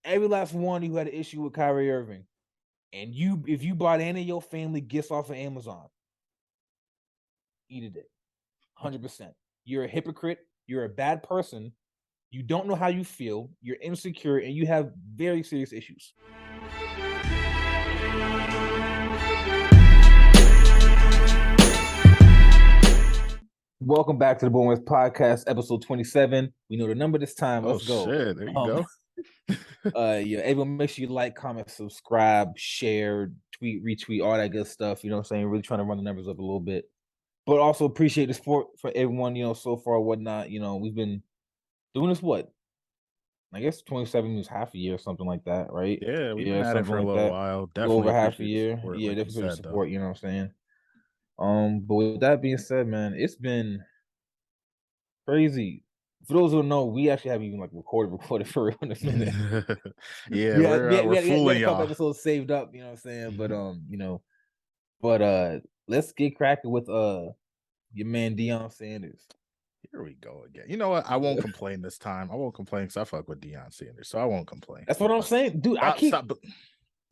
every last one who had an issue with Kyrie Irving, and if you bought any of your family gifts off of Amazon, eat a dick. 100%. You're a hypocrite. You're a bad person. You don't know how you feel. You're insecure, and you have very serious issues. Welcome back to the Boomers Podcast, episode 27. We know the number this time. Let's go. Shit, there you go. Yeah, everyone make sure you like, comment, subscribe, share, tweet, retweet, all that good stuff. You know what I'm saying? Really trying to run the numbers up a little bit. But also appreciate the support for everyone, so far, whatnot. We've been doing this, I guess 27 was half a year or something like that, right? Yeah, we've been at it for a little while. Definitely over half a year. Support, yeah, like definitely support, you know what I'm saying? But with that being said, man, it's been crazy. For those who don't know, we actually haven't even recorded for real in a minute. we're fooling a y'all. couple episodes saved up, you know what I'm saying? But let's get cracking with your man Deion Sanders. Here we go again. You know what? I won't complain this time. I won't complain because I fuck with Deion Sanders, so I won't complain. That's what I'm saying, dude. Stop.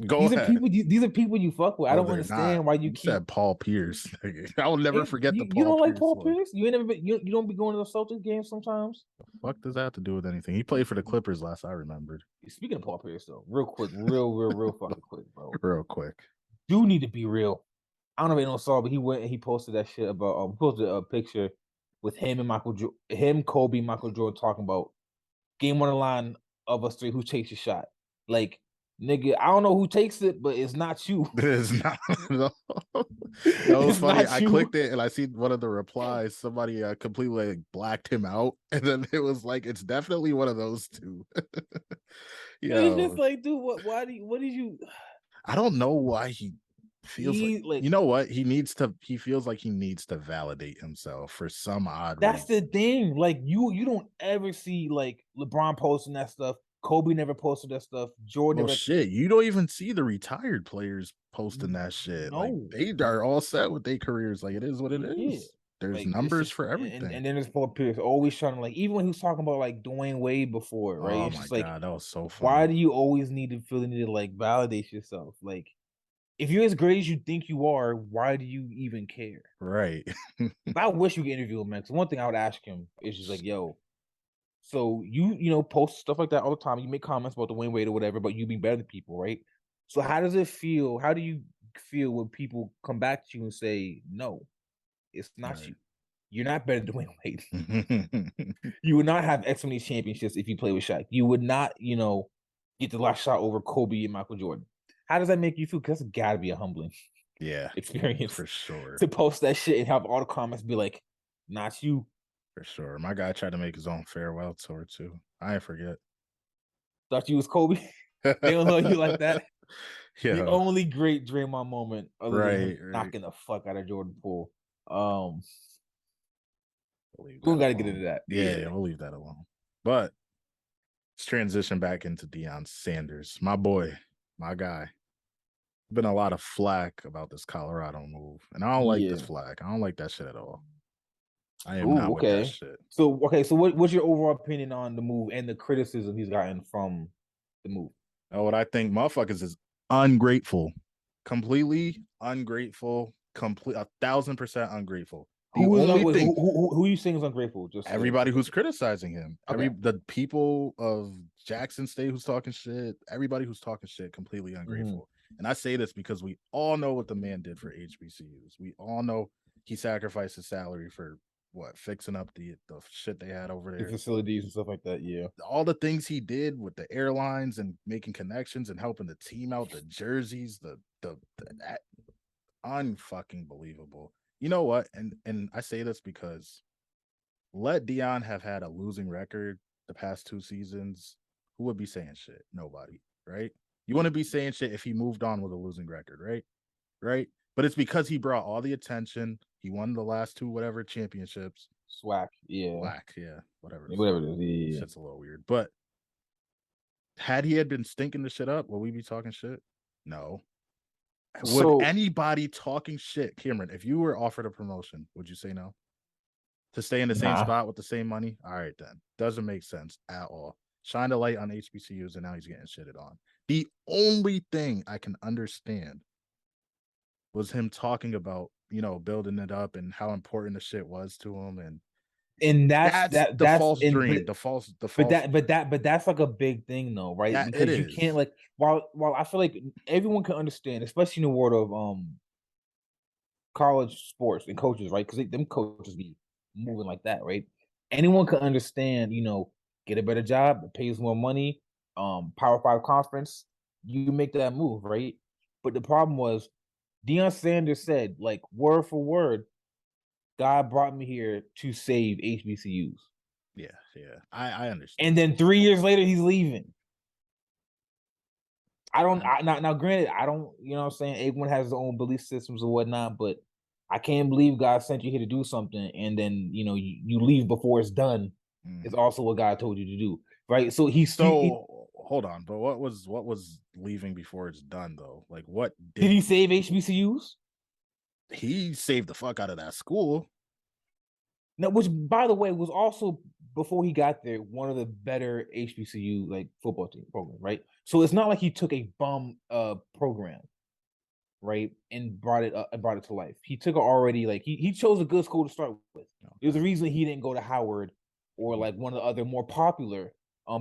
Go ahead. These are people you fuck with. I don't understand why you said Paul Pierce. I will never forget the Paul Pierce. You don't like Paul Pierce? You ain't never been, you don't be going to the Celtics games sometimes? The fuck does that have to do with anything? He played for the Clippers last I remembered. Speaking of Paul Pierce, though, real quick, real fucking quick, bro. Real quick. Do need to be real. I don't know if anyone saw, but he went and he posted that shit about posted a picture with him and Kobe, Michael Jordan talking about game on the line of us three, who takes your shot. Like, nigga, I don't know who takes it, but it's not you. It's not. No. That was funny. I clicked it and I see one of the replies. Somebody completely blacked him out, and then it was like, it's definitely one of those two. It's just like, dude, what did you? I don't know why he feels like you know what he feels like he needs to validate himself for some odd reason. The thing. Like, you don't ever see like LeBron posting that stuff. Kobe never posted that stuff. Jordan shit. You don't even see the retired players posting that shit. No. Like, they are all set with their careers. Like, it is what it is. Yeah. There's numbers for everything. And then there's Paul Pierce always trying to even when he was talking about Dwayne Wade before, right? Oh my God, that was so funny. Why do you always need to feel the need to validate yourself? Like, if you're as great as you think you are, why do you even care? Right. I wish you could interview him, man. Because one thing I would ask him is just yo, so you post stuff like that all the time. You make comments about Dwayne Wade or whatever, but you be better than people, right? So how does it feel? How do you feel when people come back to you and say, no, it's not you. You're not better than Dwayne Wade. You would not have X many championships if you play with Shaq. You would not, get the last shot over Kobe and Michael Jordan. How does that make you feel? Because that's got to be a humbling experience. For sure. To post that shit and have all the comments be like, not you. For sure. My guy tried to make his own farewell tour too. I ain't forget. Thought you was Kobe? They don't know you like that? Yeah. The only great Draymond moment other than him knocking the fuck out of Jordan Poole. We got to get into that. Yeah, we'll leave that alone. But let's transition back into Deion Sanders. My boy, my guy. Been a lot of flack about this Colorado move. And I don't like this flack. I don't like that shit at all. I am not with that shit. So what's your overall opinion on the move and the criticism he's gotten from the move? What I think motherfuckers is ungrateful. Completely ungrateful. 1,000% ungrateful. Who are you saying is ungrateful? Just everybody who's criticizing him. Okay. The people of Jackson State who's talking shit. Everybody who's talking shit, completely ungrateful. Mm-hmm. And I say this because we all know what the man did for HBCUs. We all know he sacrificed his salary for fixing up the shit they had over there, the facilities and stuff like that. Yeah, all the things he did with the airlines and making connections and helping the team out, the jerseys, the unfucking believable. You know what? And I say this because let Deion have had a losing record the past 2 seasons. Who would be saying shit? Nobody, right? You want to be saying shit if he moved on with a losing record, right? Right? But it's because he brought all the attention. He won the last 2 championships. Whatever it is. Yeah. Shit's a little weird. But had he been stinking the shit up, would we be talking shit? No. Would anybody talking shit, Cameron, if you were offered a promotion, would you say no? To stay in the same spot with the same money? All right, then. Doesn't make sense at all. shined a light on HBCUs, and now he's getting shitted on. The only thing I can understand was him talking about, building it up and how important the shit was to him, And that's the that's false and dream. The false but that's like a big thing though, right? that it Because you can't is. like while I feel like everyone can understand, especially in the world of college sports and coaches, right? Because them coaches be moving like that, right? Anyone can understand, get a better job, it pays more money, Power Five conference, you make that move, right? But the problem was Deion Sanders said, like word for word, God brought me here to save HBCUs. Yeah, I understand. And then 3 years later, he's leaving. I don't I- now granted, I don't, what I'm saying, everyone has their own belief systems or whatnot, but I can't believe God sent you here to do something and then you leave before it's done. It's mhm. also what God told you to do. Right. So So hold on, but what was leaving before it's done though? Like what did did he save HBCUs? he saved the fuck out of that school? No, which by the way was also before he got there, one of the better HBCU like football team program, right? So it's not like he took a bum program, right, and brought it to life. He took it already like he chose a good school to start with. There's a Okay. reason he didn't go to Howard or Mhm. like one of the other more popular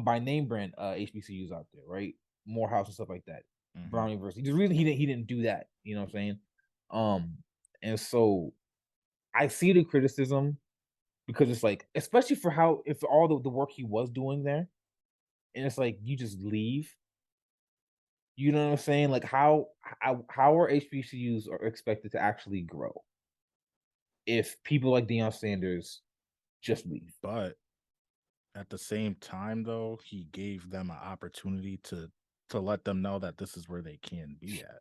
by name brand HBCUs out there, right? Morehouse and stuff like that. Mhm. Brown University. There's a reason he didn't do that. You know what I'm saying? Um, and so I see the criticism because it's like, especially for how if all the work he was doing there, and it's like you just leave. You know what I'm saying? Like how are HBCUs are expected to actually grow if people like Deion Sanders just leave? But at the same time though, he gave them an opportunity to let them know that this is where they can be at.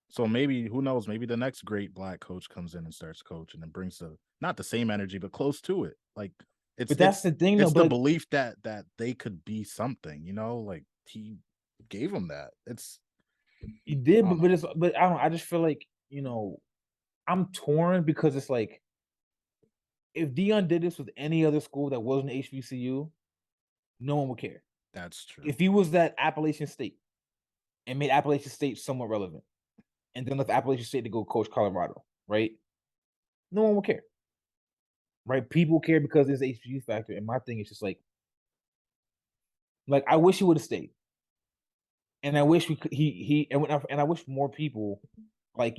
So maybe who knows, maybe the next great black coach comes in and starts coaching and brings the not the same energy but close to it. Like it's But it's that's the thing, though. it's the But like, belief that they could be something, like he gave them that. It's he did, I don't but know. I don't. I just feel like I'm torn because it's like if Dion did this with any other school that wasn't HBCU, no one would care. That's true. If he was that Appalachian State and made Appalachian State somewhat relevant, and then left Appalachian State to go coach Colorado, right? No one would care, right? People care because there's HBCU factor, and my thing is just like I wish he would have stayed, and I wish we could, he and I wish more people like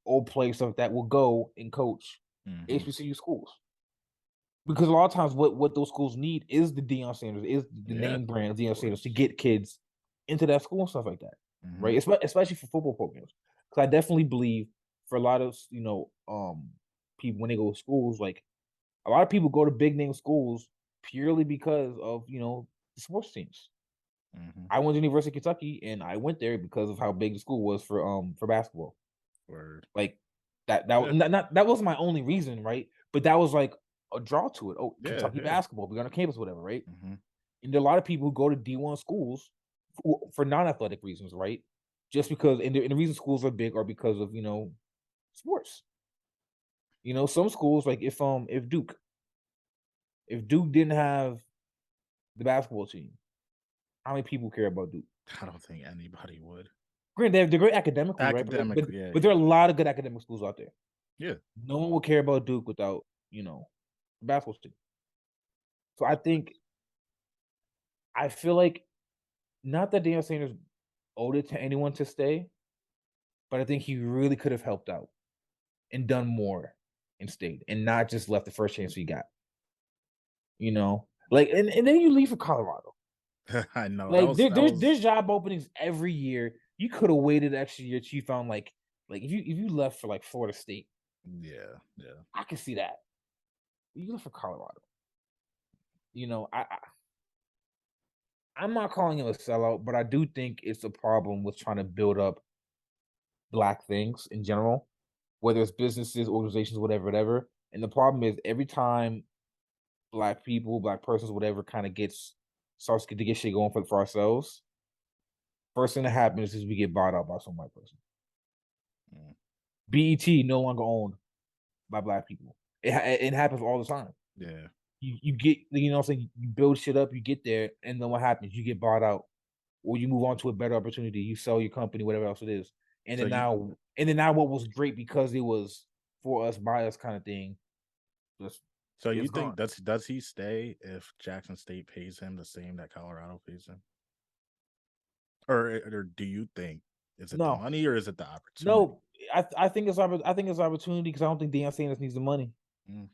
old players stuff like that will go and coach Hmm. HBCU schools because a lot of times what those schools need is the Deion Sanders, is the Yeah, name brand of Deion of Sanders to course. get kids into that school and stuff like that, Hmm. right? Especially for football programs, because I definitely believe for a lot of people when they go to schools, like a lot of people go to big name schools purely because of the sports teams. Hmm. I went to University of Kentucky, and I went there because of how big the school was for basketball. Word. Like that was Yeah, not that wasn't my only reason, right? But that was like a draw to it. Oh, yeah, Kentucky yeah. basketball, we on campus, whatever, right? Hmm. And there are a lot of people who go to D1 schools for non-athletic reasons, right? Just because, and the reason schools are big are because of sports. Some schools like if Duke didn't have the basketball team, how many people care about Duke? I don't think anybody would. Granted, they're great academically, right? But Academically, yeah, but there are yeah. a lot of good academic schools out there. Yeah. No one will care about Duke without the basketball team. So I feel like not that Deion Sanders owed it to anyone to stay, but I think he really could have helped out and done more and stayed and not just left the first chance he got. Like and then you leave for Colorado. I know. That Like was that there's was job openings every year. You could have waited extra year till you found like if you left for like Florida State, yeah, yeah. I can see that. You left for Colorado. I'm not calling him a sellout, but I do think it's a problem with trying to build up black things in general, whether it's businesses, organizations, whatever. And the problem is every time black people, black persons, whatever, kind of starts to get shit going for ourselves, first thing that happens is we get bought out by some white person. Mm, BET no longer owned by black people. It happens all the time. yeah. you get, you know what I'm saying, you build shit up, you get there, and then what happens? You get bought out, or you move on to a better opportunity. You sell your company, whatever else it is, and So then you now what was great because it was for us by us kind of thing, just so you it's think gone. does he stay if Jackson State pays him the same that Colorado pays him? Or do you think is it the No, money or is it the opportunity? no, I think it's opportunity because I don't think Deion Sanders needs the money. Mm.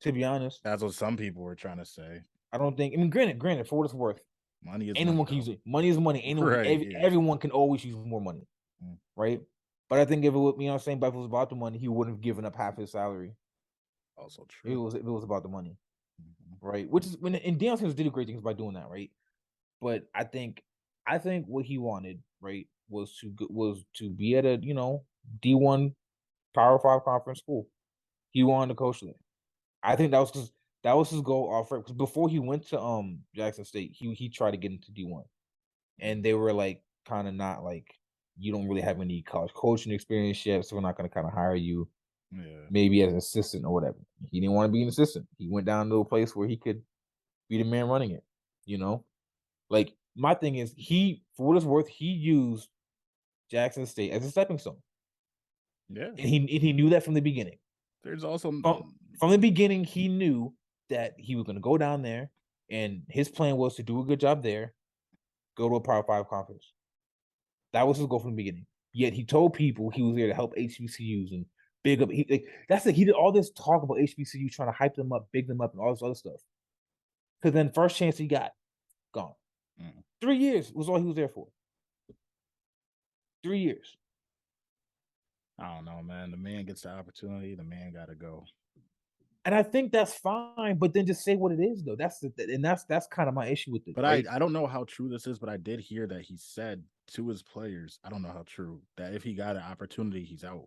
To be honest, That's what some people were trying to say. I don't think. I mean, granted, for what it's worth, Money is money, anyone can use though. it. Money is money. Right? Yeah. Everyone can always use more money, Mm. right? But I think if it was, you know what I'm saying, but if it was about the money, he wouldn't have given up half his salary. Also true. If it was about the money, Mhm. right? Which is when and Deion Sanders did great things by doing that, right? But I think what he wanted, right, was to be at a D1 Power Five conference school. He wanted to coach there. I think that was his goal offer because before he went to Jackson State, he tried to get into D1, Mm. and they were like kind of not like, you don't really have any college coaching experience yet, so we're not going to kind of hire you Yeah. maybe as an assistant or whatever. He didn't want to be an assistant. He went down to a place where he could be the man running it. You know, like my thing is for what it's worth, he used Jackson State as a stepping stone, Yeah. and he knew that from the beginning. There's also From the beginning, he knew that he was going to go down there, and his plan was to do a good job there, go to a Power Five conference. That was his goal from the beginning. Yet he told people he was there to help HBCUs and big up. That's like he did all this talk about HBCU, trying to hype them up, big them up, and all this other stuff. Because then first chance he got, gone. mm. 3 years was all he was there for. 3 years. I don't know, man. The man gets the opportunity. The man got to go. And I think that's fine, but then just say what it is, though. That's kind of my issue with it, But right? I don't know how true this is, but I did hear that he said to his players, I don't know how true, that if he got an opportunity, he's out.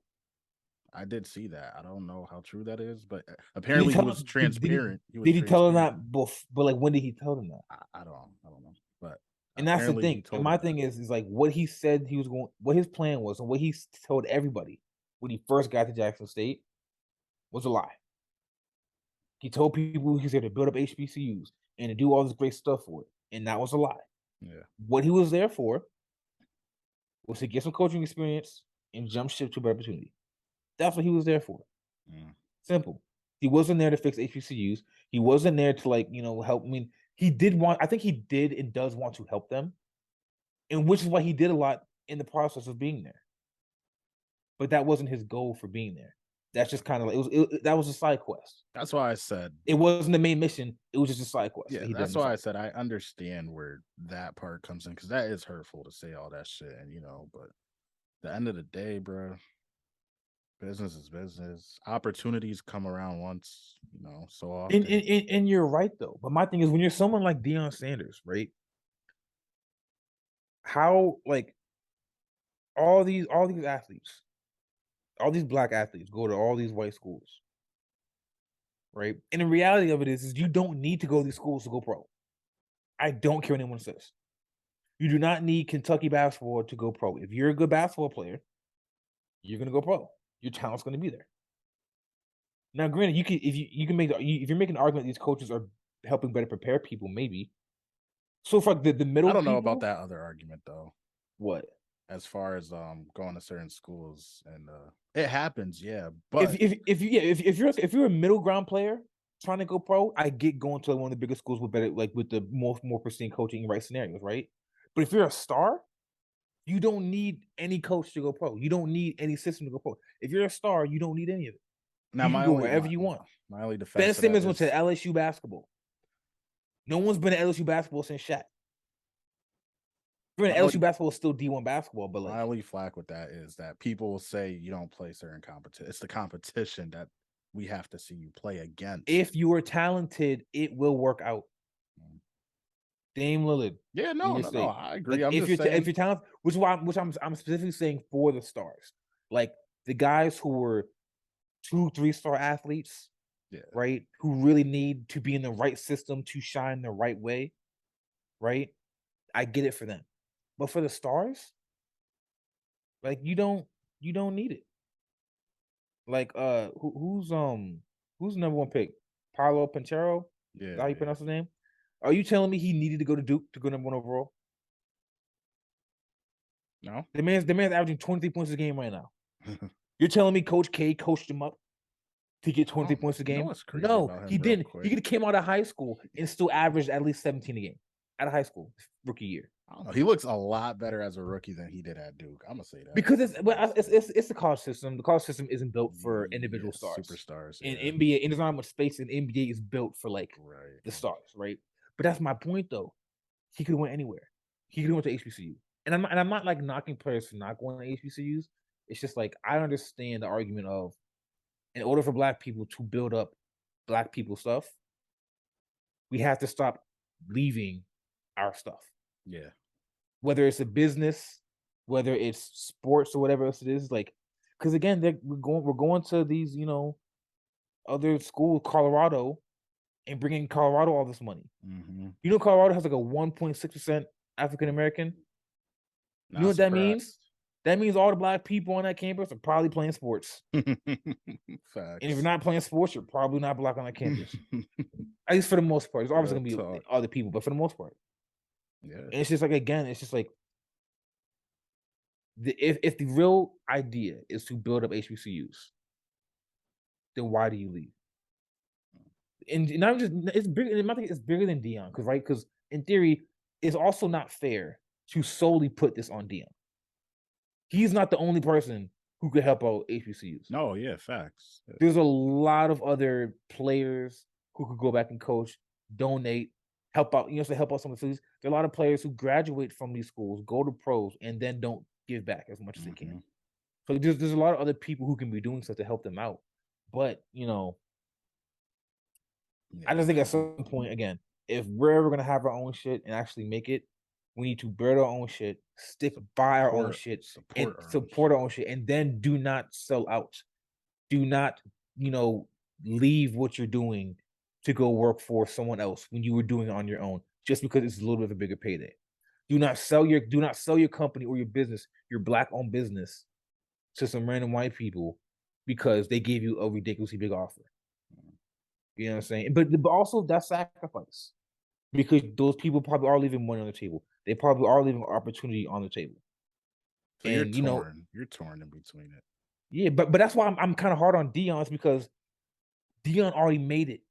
I did see that. I don't know how true that is, but Did he apparently he tell was them? Did transparent. He was did he tell them transparent. that? But like, when did he tell them that? I don't know, but And that's the apparently he thing. And told my him that. thing is like what he said he was going, what his plan was, and what he told everybody when he first got to Jackson State was a lie. He told people he's there to build up HBCUs and to do all this great stuff for it, and that was a lie. Yeah, What he was there for was to get some coaching experience and jump ship to a better opportunity. That's what he was there for. mm. Simple. He wasn't there to fix HBCUs. He wasn't there to help. I mean, he did want. I think he did and does want to help them, and which is why he did a lot in the process of being there. But that wasn't his goal for being there. That's just kind of like that was a side quest. That's why I said. It wasn't the main mission. It was just a side quest Yeah, that he did on that's the why I side. said I understand where that part comes in because that is hurtful to say all that shit, and but the end of the day, bro, business is business. Opportunities come around once, so often. And you're right though. But my thing is when you're someone like Deion Sanders, right? How like all these athletes, all these black athletes go to all these white schools, right? And the reality of it is you don't need to go to these schools to go pro. I don't care what anyone says. You do not need Kentucky basketball to go pro. If you're a good basketball player, you're gonna go pro. Your talent's gonna be there. Now, granted, you can if you can make if you're making an argument these coaches are helping better prepare people, maybe. So for like the I middle don't know about people, that other argument though. what? As far as going to certain schools and it happens, yeah. If But if you're a middle ground player trying to go pro, I get going to one of the bigger schools with better like with the more pristine coaching right scenarios, right? But if you're a star, you don't need any coach to go pro. You don't need any system to go pro. If you're a star, you don't need any of it. now You can my go only wherever you want. my only Ben defense to that Simmons went to is LSU basketball. No one's been at LSU basketball since Shaq. my LSU only basketball is still D1 basketball, but my like only flack with that is that people will say you don't play certain competition. It's the competition that we have to see you play against. if you are talented, it will work out. Mm. Dame Lillard Yeah, in no, your no, no. state. I agree. Like I'm just if saying. you're talented, which I'm specifically saying for the stars, like the guys who were 2, 3 star athletes, Yeah, right? Who really need to be in the right system to shine the right way, right? I get it for them, but for the stars, like you don't need it. Like who's the number one pick? Paulo Pintero. Yeah, Is that how you yeah. pronounce his name? Are you telling me he needed to go to Duke to go number 1 overall? No. The man's averaging 23 points a game right now. You're telling me Coach K coached him up to get 23 points a You know game? what's crazy No, about he him, real didn't. He quick? could have came out of high school and still averaged at least 17 a game out of high school rookie year. I don't know. He looks a lot better as a rookie than he did at Duke. I'm gonna say that Because it's the college system. The college system isn't built for individual stars. superstars. In Yeah. NBA, and there's not much space. In NBA is built for like Right. the stars, right? But that's my point, though. He could have went anywhere. He could have went to HBCU, and I'm not like knocking players for not going to HBCUs. It's just like I understand the argument of, in order for Black people to build up Black people stuff, we have to stop leaving our stuff. Yeah. Whether it's a business, whether it's sports or whatever else it is, like, because again, we're going to these, other schools, Colorado, and bringing Colorado all this money. Mm-hmm. You know, Colorado has like a 1.6% African American. You know what that means? That means all the Black people on that campus are probably playing sports. Facts. And if you're not playing sports, you're probably not Black on that campus. At least for the most part. There's obviously gonna be other people, but for the most part. Yeah. And it's just like, again, it's just like, if the real idea is to build up HBCUs, then why do you leave? And not just it's bigger. I think it's bigger than Deion, because in theory, it's also not fair to solely put this on Deion. He's not the only person who could help out HBCUs. No, yeah, facts. Yeah. There's a lot of other players who could go back and coach, donate, help out. Help out some of the cities. There are a lot of players who graduate from these schools, go to pros, and then don't give back as much as they can. So there's a lot of other people who can be doing stuff to help them out. But I just think at some point, again, if we're ever gonna have our own shit and actually make it, we need to build our own shit, stick by our own shit, and support our own shit, and then do not sell out. Do not, leave what you're doing to go work for someone else when you were doing it on your own, just because it's a little bit of a bigger payday. Do not sell your company or your business, your Black-owned business, to some random white people because they gave you a ridiculously big offer. You know what I'm saying? But also that's sacrifice, because those people probably are leaving money on the table. They probably are leaving opportunity on the table. So and you're torn in between it. Yeah, but that's why I'm kind of hard on Deion, because Deion already made it.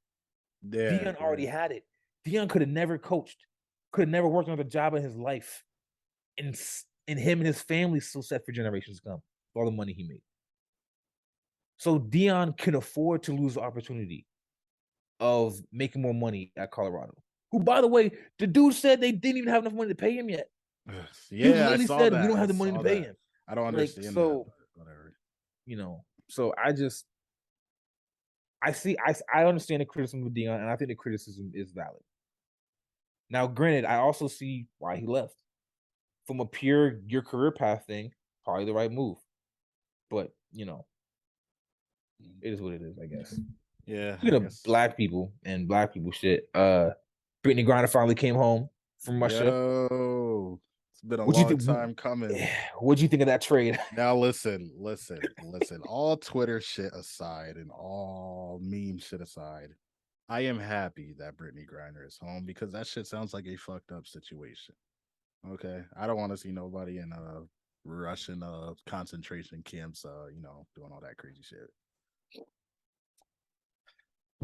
Yeah, Deion already had it. Deion could have never coached, could have never worked another job in his life, and him and his family still set for generations to come for all the money he made. So Deion can afford to lose the opportunity of making more money at Colorado. Who, by the way, the dude said they didn't even have enough money to pay him yet. Yeah, I saw that. We don't have the money to pay him. I don't understand that. Whatever. So I understand the criticism of Deion, and I think the criticism is valid. Now, granted, I also see why he left. From a pure your career path thing, probably the right move. But it is what it is, I guess. Yeah. Black people and Black people shit. Brittany Griner finally came home from Russia. Yo, it's been a long time coming. What'd you think of that trade? Now listen. All Twitter shit aside and all meme shit aside, I am happy that Brittany Griner is home, because that shit sounds like a fucked up situation. Okay, I don't want to see nobody in Russian concentration camps, doing all that crazy shit.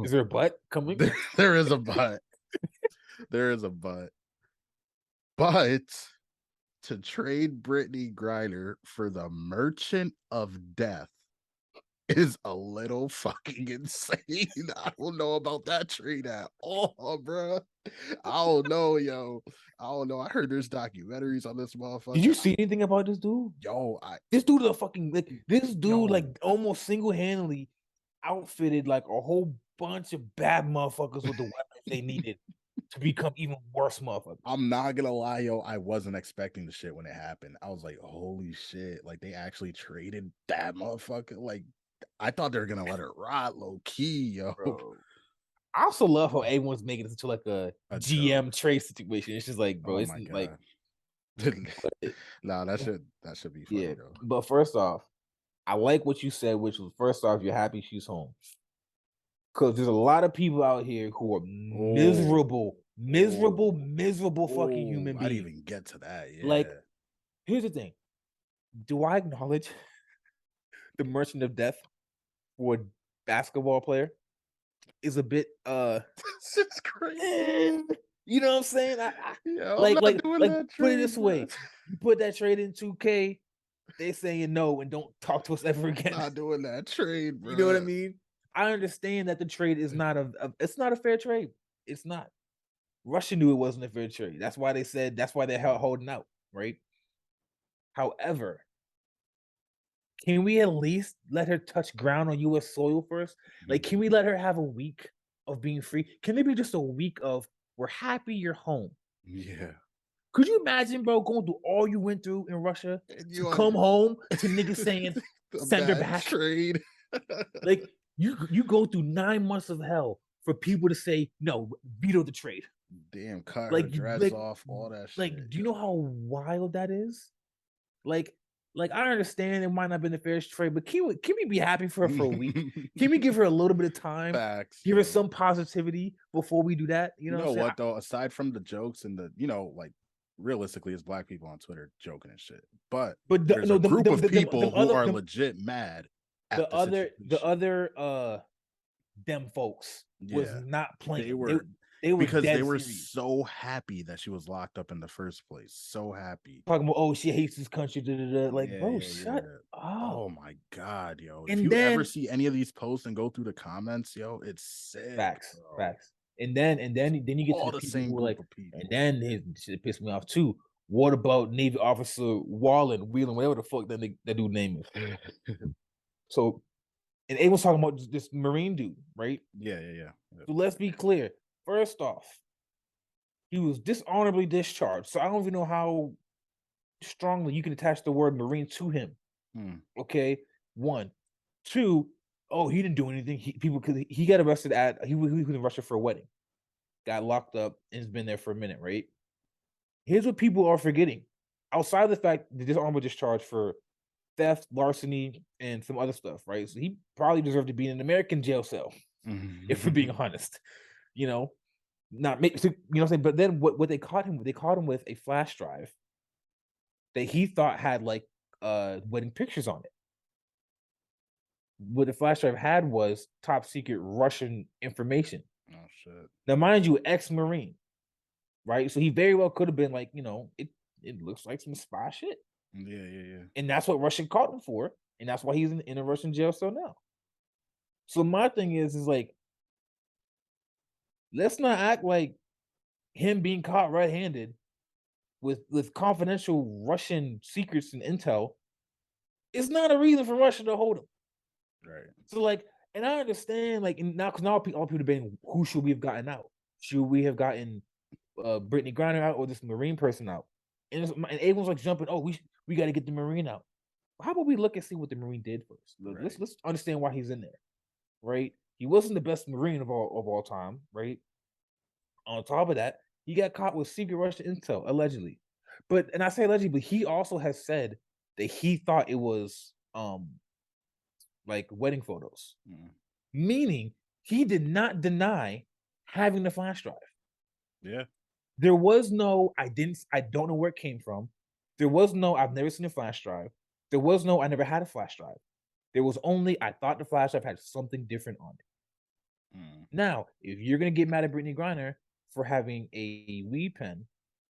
Is there a but coming? There is a but. There is a but. But to trade Brittany Griner for the Merchant of Death is a little fucking insane. I don't know about that trade at all, bro. I don't know, yo. I don't know. I heard there's documentaries on this motherfucker. Did you see anything about this dude? Yo, this dude is a fucking this dude almost single-handedly outfitted like a whole bunch of bad motherfuckers with the weapons they needed to become even worse motherfuckers. I'm not gonna lie, yo. I wasn't expecting the shit when it happened. I was like, holy shit. Like, they actually traded that motherfucker. Like, I thought they were gonna let her rot low key, yo. Bro. I also love how everyone's making this into like a GM joke. Trade situation. It's just like, bro, it's like nah, that should be funny, though. But first off, I like what you said, which was, first off, you're happy she's home. Because there's a lot of people out here who are miserable fucking human I beings. didn't even get to that. Yeah. Like, here's the thing. Do I acknowledge the merchant of death for a basketball player is a bit it's crazy. You know what I'm saying? I'm not doing that put it trade, this way. You put that trade in 2K, they saying no and don't talk to us ever again. Not doing that trade, bro. You know what I mean? I understand that the trade is not it's not a fair trade. It's not. Russia knew it wasn't a fair trade. That's why they're holding out, right? However, can we at least let her touch ground on US soil first? Like, can we let her have a week of being free? Can it be just a week of we're happy you're home? Yeah. Could you imagine, bro, going through all you went through in Russia to come home to niggas saying send her back? Trade. Like you go through 9 months of hell for people to say no, veto the trade. Damn, cut her dress off, all that shit. Like, do you know how wild that is? Like I understand it might not have been the fairest trade, but can we be happy for her for a week? Can we give her a little bit of time? Facts. Give her some positivity before we do that. You know what though? Aside from the jokes and the, like, realistically, it's black people on Twitter joking and shit. But there's a group of people who are legit mad. The other them folks was not playing. They were because they were serious. So happy that she was locked up in the first place. So happy. Talking about, she hates this country. Like, bro, shut up. Oh my god, yo. And if you ever see any of these posts and go through the comments, yo, it's sick. Facts. And then you get all to the people same who group like, of people. And then it pissed me off too. What about Navy Officer Whelan, whatever the fuck that dude name is? So, and A was talking about this Marine dude, right? Yeah. So let's be clear. First off, he was dishonorably discharged. So I don't even know how strongly you can attach the word Marine to him. Okay, 1, 2. Oh, he didn't do anything. He got arrested he was in Russia for a wedding, got locked up, and has been there for a minute, right? Here's what people are forgetting. Outside of the fact that dishonorable discharge for theft, larceny, and some other stuff, right? So he probably deserved to be in an American jail cell, if we're being honest. Not make, you know what I'm saying? But then what they caught him with a flash drive that he thought had like wedding pictures on it. What the flash drive had was top secret Russian information. Oh shit. Now, mind you, ex-Marine, right? So he very well could have been like, it looks like some spy shit. Yeah. And that's what Russia caught him for, and that's why he's in a Russian jail cell now. So my thing is like, let's not act like him being caught red-handed with confidential Russian secrets and intel is not a reason for Russia to hold him. Right. So like, and I understand, like, now all people debating who should we have gotten out? Should we have gotten Brittany Griner out or this Marine person out? And everyone's like jumping. Oh, we got to get the Marine out. How about we look and see what the Marine did first? Right. Let's understand why he's in there, right? He wasn't the best Marine of all time, right? On top of that, he got caught with secret Russian intel, allegedly. And I say allegedly, but he also has said that he thought it was like wedding photos. Meaning he did not deny having the flash drive. Yeah. There was no, I don't know where it came from. There was no, I've never seen a flash drive. There was no, I never had a flash drive. There was only, I thought the flash drive had something different on it. Now, if you're going to get mad at Brittany Griner for having a weed pen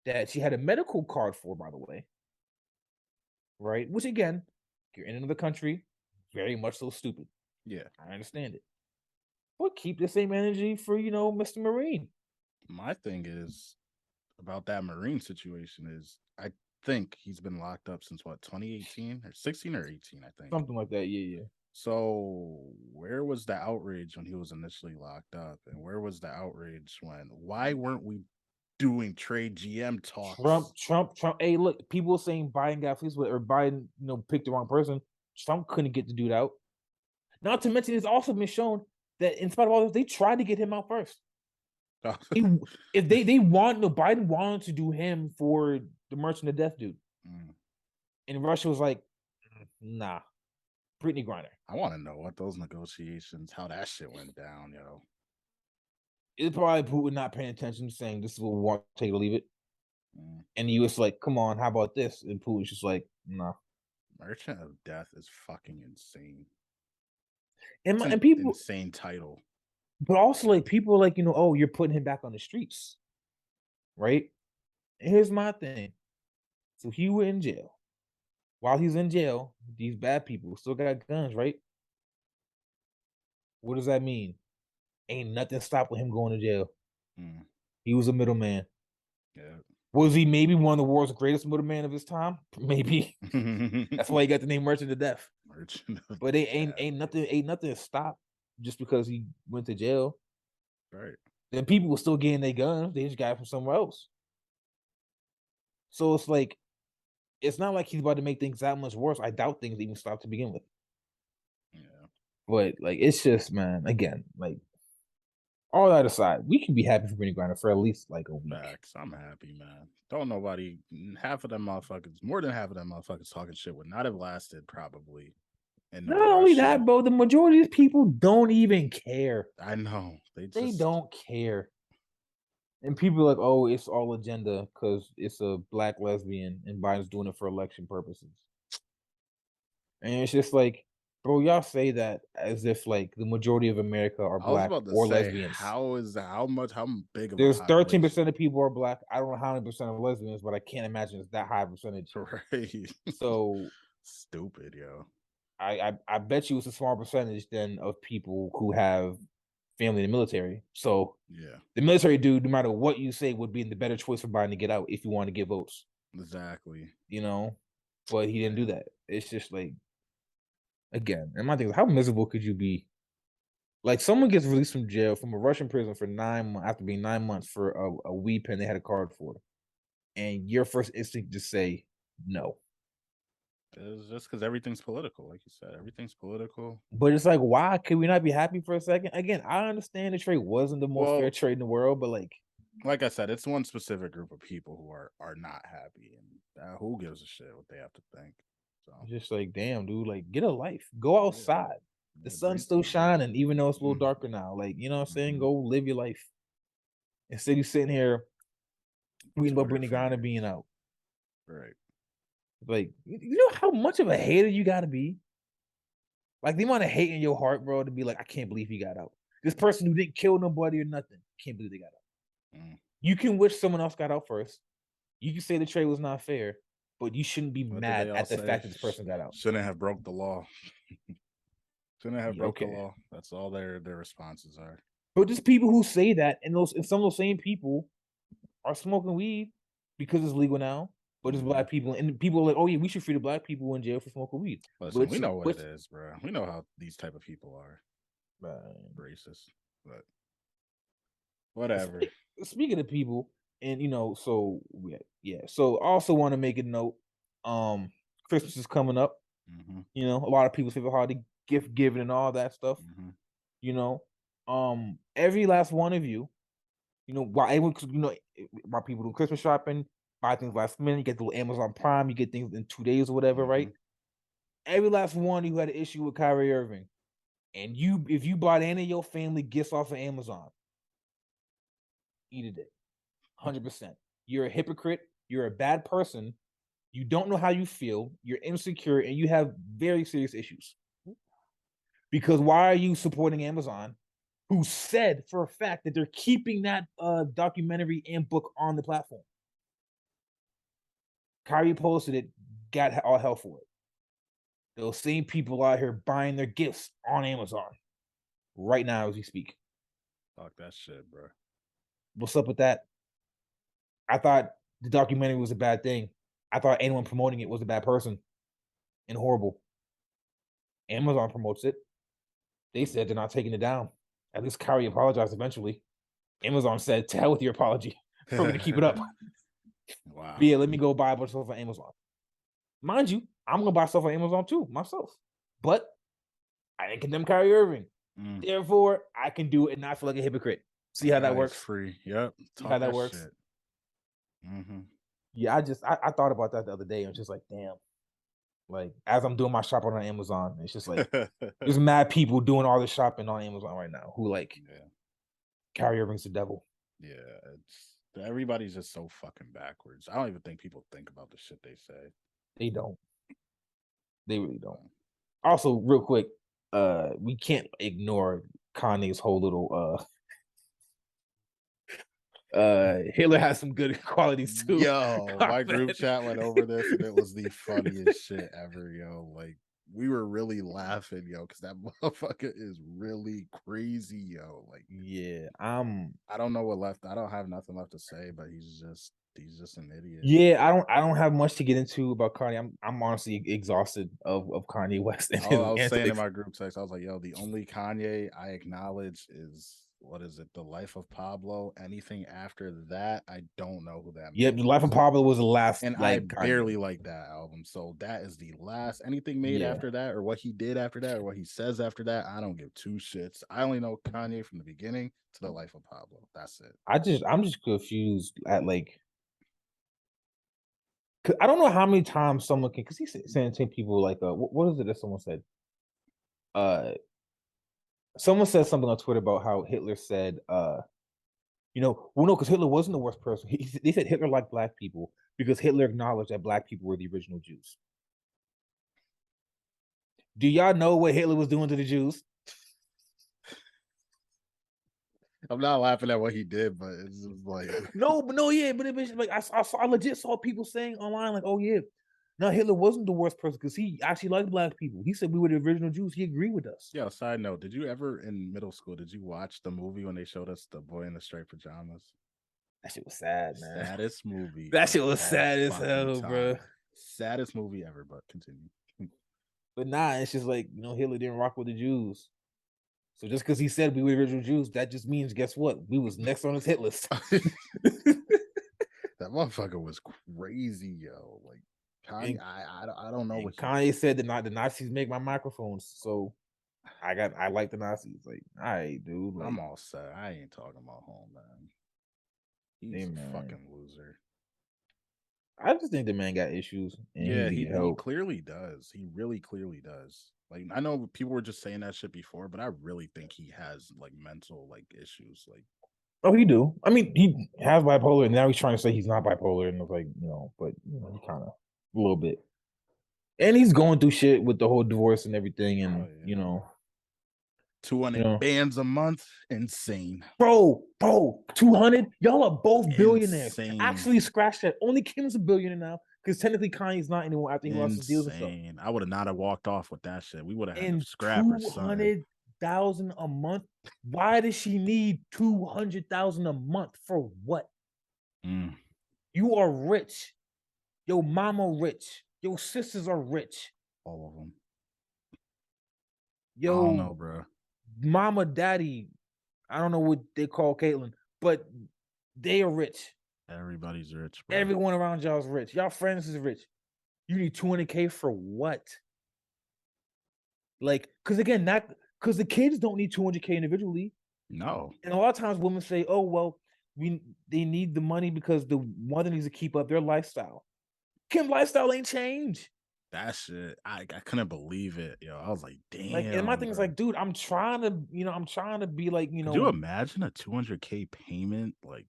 that she had a medical card for, by the way, right? Which again, if you're in another country, very much so stupid. Yeah. I understand it. But keep the same energy for, Mr. Marine. My thing is about that Marine situation is I think he's been locked up since 2018 or 16 or 18, I think. Something like that, yeah. So where was the outrage when he was initially locked up? And where was the outrage why weren't we doing trade GM talks? Trump. Hey, look, people saying Biden got fleeced or Biden, picked the wrong person. Trump couldn't get the dude out. Not to mention, it's also been shown that in spite of all this, they tried to get him out first. If Biden wanted to do him for the Merchant of Death dude. And Russia was like, nah. Brittany Griner. I want to know what those negotiations, how that shit went down, yo. It's probably Putin not paying attention, saying this is what we want, take it or leave it. And he was like, come on, how about this? And Putin's just like, nah. Merchant of Death is fucking insane. And people, insane title. But also, like, people are like, oh, you're putting him back on the streets, right? And here's my thing. So he went in jail. While he's in jail, these bad people still got guns, right? What does that mean? Ain't nothing stopping him going to jail. He was a middleman. Yeah. Was he maybe one of the world's greatest middleman of his time? Maybe. That's why he got the name Merchant of Death. But it ain't nothing stopped just because he went to jail. Right. Then people were still getting their guns. They just got it from somewhere else. So it's like, it's not like he's about to make things that much worse. I doubt things even stop to begin with. Yeah. But like, it's just, man, again, like, all that aside, we can be happy for Brittany Griner for at least like a week. Max, I'm happy, man. Don't nobody, half of them motherfuckers, more than half of them motherfuckers talking shit would not have lasted probably. And not only that, bro, the majority of people don't even care. I know. They don't care. And people are like, oh, it's all agenda because it's a black lesbian and Biden's doing it for election purposes. And it's just like, bro, y'all say that as if like the majority of America are black or lesbians. How big of There's 13% of people are black. I don't know how many percent of lesbians, but I can't imagine it's that high a percentage. Right. So stupid, yo. I bet you it's a small percentage then of people who have family in the military. So yeah, the military dude, no matter what you say, would be the better choice for Biden to get out if you want to get votes. Exactly. But he didn't do that. It's just like, again, and my thing is, how miserable could you be? Like, someone gets released from jail, from a Russian prison for 9 months, after being 9 months for a weed pen they had a card for, and your first instinct to say no. It's just because everything's political, like you said. Everything's political. But it's like, why could we not be happy for a second? Again, I understand the trade wasn't the most fair trade in the world, but like I said, it's one specific group of people who are not happy, and who gives a shit what they have to think. So just like, damn, dude, like, get a life, go outside. The sun's still shining, even though it's a little darker now. Like, you know what I'm saying? Go live your life. Instead, you sitting here reading about Brittany Griner being out. Right. Like, you know how much of a hater you gotta be? Like, the amount of hate in your heart, bro, to be like, I can't believe he got out. This person who didn't kill nobody or nothing, can't believe they got out. You can wish someone else got out first. You can say the trade was not fair, but you shouldn't be mad at the fact that this person got out. Shouldn't have broke the law. Shouldn't have broke the law. That's all their responses are. But just people who say that, and some of those same people are smoking weed because it's legal now. But it's black people, and people are like, oh yeah, we should free the black people in jail for smoking weed. Listen, we know what it is, bro. We know how these type of people are. Racist, but whatever. Speaking of people, and so yeah. So I also want to make a note. Christmas is coming up. A lot of people's favorite holiday, gift giving, and all that stuff. Every last one of you, while everyone, while people do Christmas shopping, buy things last minute, you get the little Amazon Prime, you get things in 2 days or whatever, right? Every last one of you had an issue with Kyrie Irving, and if you bought any of your family gifts off of Amazon, eat a dick. 100%. You're a hypocrite. You're a bad person. You don't know how you feel. You're insecure, and you have very serious issues. Because why are you supporting Amazon, who said for a fact that they're keeping that documentary and book on the platform? Kyrie posted it, got all hell for it. Those same people out here buying their gifts on Amazon right now as we speak. Talk that shit, bro. What's up with that? I thought the documentary was a bad thing. I thought anyone promoting it was a bad person and horrible. Amazon promotes it. They said they're not taking it down. At least Kyrie apologized eventually. Amazon said, to hell with your apology. We're going to keep it up. Wow. But yeah, let me go buy a bunch of stuff on Amazon. Mind you, I'm going to buy stuff on Amazon too, myself. But I didn't condemn Kyrie Irving. Therefore, I can do it and not feel like a hypocrite. See how that works? Free. Yep. See how that works? Yeah, I thought about that the other day. I'm just like, damn. Like as I'm doing my shopping on Amazon, it's just like there's mad people doing all this shopping on Amazon right now who like carry rings the devil. Yeah, it's everybody's just so fucking backwards. I don't even think people think about the shit they say. They don't. They really don't. Also, real quick, we can't ignore Kanye's whole little Hitler has some good qualities too. Yo, my group chat went over this and it was the funniest shit ever, yo. Like we were really laughing, yo, because that motherfucker is really crazy, yo. Like, yeah, I don't know what left. I don't have nothing left to say, but he's just an idiot. Yeah, I don't have much to get into about Kanye. I'm honestly exhausted of Kanye West and his I was saying in antics. my group text, I was like, yo, the only Kanye I acknowledge is what is it, The Life of Pablo. Anything after that, I don't know who that Yeah, man The Life of is. Pablo was the last, And I like barely Kanye. like that album. So that is the last anything made Yeah. after that, or what he did after that, or what he says after that. I don't give two shits. I only know Kanye from the beginning to The Life of Pablo. That's it. I'm just confused at like, 'cause I don't know how many times someone can, because he's saying to people like, what is it that someone said? Someone said something on Twitter about how Hitler said, well, no, because Hitler wasn't the worst person. They said Hitler liked black people because Hitler acknowledged that black people were the original Jews. Do y'all know what Hitler was doing to the Jews? I'm not laughing at what he did, but it's just like but it was like I legit saw people saying online like, oh yeah, no, Hitler wasn't the worst person because he actually liked black people. He said we were the original Jews. He agreed with us. Yo, side note, did you ever in middle school, did you watch the movie when they showed us The Boy in the Striped Pajamas? That shit was sad, man. Saddest movie. That of shit was all sad as fucking hell, time. bro. Saddest movie ever, but continue. But nah, it's just like, Hitler didn't rock with the Jews. So just because he said we were the original Jews, that just means, guess what? We was next on his hit list. That motherfucker was crazy, yo. Like Kanye, I don't know what Kanye said that the Nazis make my microphones, so I like the Nazis. Like, all right, dude. Like, I'm all set. I ain't talking about home, man. He's a fucking loser. I just think the man got issues. And yeah, he clearly does. He really clearly does. Like I know people were just saying that shit before, but I really think he has like mental like issues. Like, oh, he do. I mean, he has bipolar, and now he's trying to say he's not bipolar, and it's like, but he kind of a little bit. And he's going through shit with the whole divorce and everything, and 200 bands a month, insane, bro. 200. Y'all are both billionaires. Insane. Actually, scratch that. Only Kim's a billionaire now because technically Kanye's not anymore after he lost his deals and stuff. I would have not have walked off with that shit. We would have had to scrap or something. 200,000 a month. Why does she need 200,000 a month for what? You are rich. Your mama rich. Your sisters are rich. All of them. Yo, I don't know, bro. Mama, daddy, I don't know what they call Caitlyn, but they are rich. Everybody's rich, bro. Everyone around y'all's rich. Y'all friends is rich. You need 200K for what? Like, because again, because the kids don't need 200K individually. No. And a lot of times women say, oh, well, they need the money because the mother needs to keep up their lifestyle. Kim's lifestyle ain't changed. That shit, I couldn't believe it, yo. I was like, damn. Like, and my thing is like, dude, I'm trying to be like, Could you imagine a 200K payment? Like,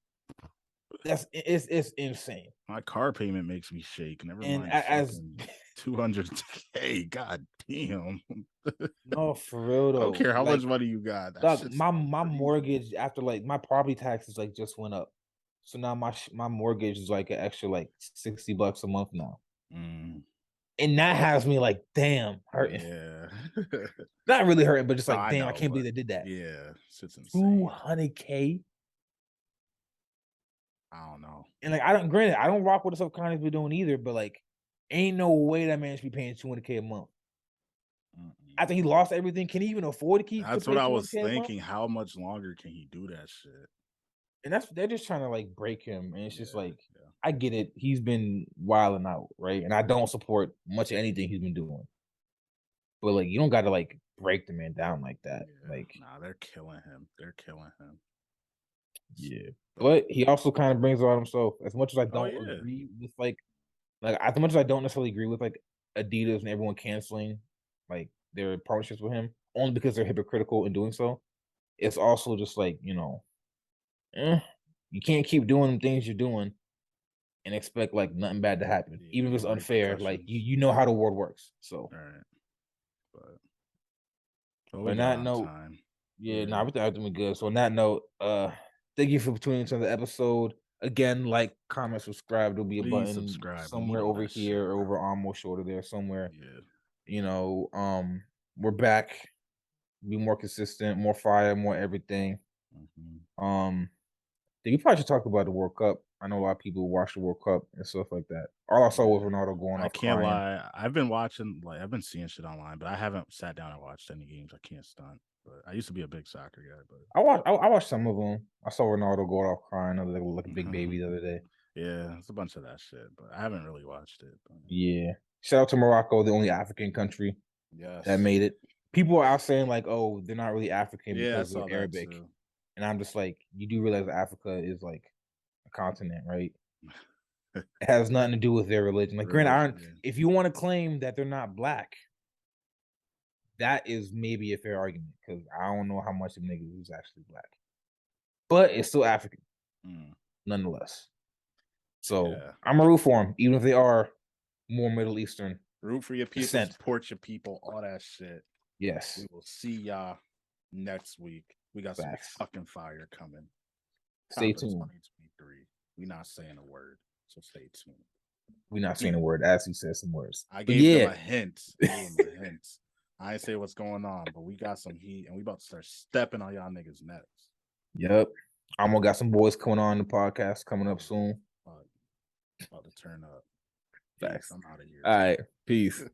it's insane. My car payment makes me shake. Never and mind as 200K. God damn. No, for real though. I don't care how much money you got. Dog, my mortgage after like my property taxes like just went up, so now my mortgage is like an extra like $60 a month now. And that has me like, damn, hurting. Yeah. Not really hurting, but just like, damn, I can't believe they did that. Yeah, it's insane. 200K. I don't know. And like, I don't rock with the stuff Kanye's been doing either, but like, ain't no way that man should be paying 200K a month. After he lost everything, can he even afford to keep? That's what I was thinking. How much longer can he do that shit? And they're just trying to like break him, and it's just like, I get it. He's been wilding out, right? And I don't support much of anything he's been doing. But like, you don't got to like break the man down like that. Like, nah, they're killing him. They're killing him. Yeah, but he also kind of brings out himself. As much as I don't agree with like as much as I don't necessarily agree with like Adidas and everyone canceling like their partnerships with him only because they're hypocritical in doing so. It's also just like, you can't keep doing the things you're doing and expect like nothing bad to happen, even if it's No unfair. Like repercussions. you know how the world works. So, All right. But on we got that on note, time. everything I doing good. So on that note, thank you for tuning into the episode. Again, like, comment, subscribe. There'll be a Please button subscribe. We need somewhere all over that here shit, or over bro. almost shoulder there somewhere. Yeah. We're back. Be more consistent, more fire, more everything. You probably should talk about the World Cup. I know a lot of people watch the World Cup and stuff like that. All I saw was Ronaldo going I off can't crying. lie. I've been seeing shit online, but I haven't sat down and watched any games. I can't stunt. But I used to be a big soccer guy. But I watched some of them. I saw Ronaldo going off crying, like a big baby the other day. Yeah, it's a bunch of that shit, but I haven't really watched it. But... Yeah. Shout out to Morocco, the only African country that made it. People are out saying like, oh, they're not really African because they're Arabic. And I'm just like, you do realize Africa is like a continent, right? It has nothing to do with their religion. Like, granted, if you want to claim that they're not black, that is maybe a fair argument because I don't know how much of niggas is actually black, but it's still African, nonetheless. So I'm a root for them, even if they are more Middle Eastern. Root for your people, support your people, all that shit. Yes. We will see y'all next week. We got some fucking fire coming. Stay tuned. 2023. We're not saying a word, so stay tuned. We're not saying a word. As he says some words. I gave them a hint. I ain't say what's going on, but we got some heat and we about to start stepping on y'all niggas' necks. Yep. I'm gonna got some boys coming on the podcast coming up soon. About to turn up. Facts. I'm out of here. All right. Peace.